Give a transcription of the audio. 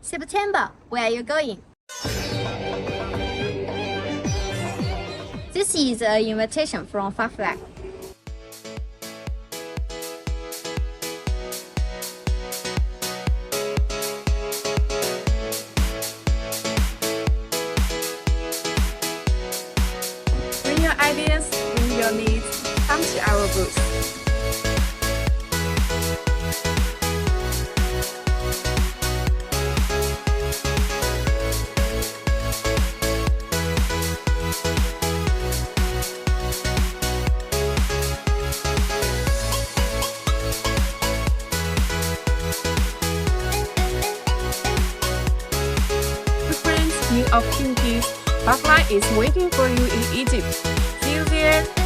September, where are you going? This is an invitation from Farfly. Bring your ideas, bring your needs, come to our booth. New opportunities. Farfly is waiting for you in Egypt. See you there!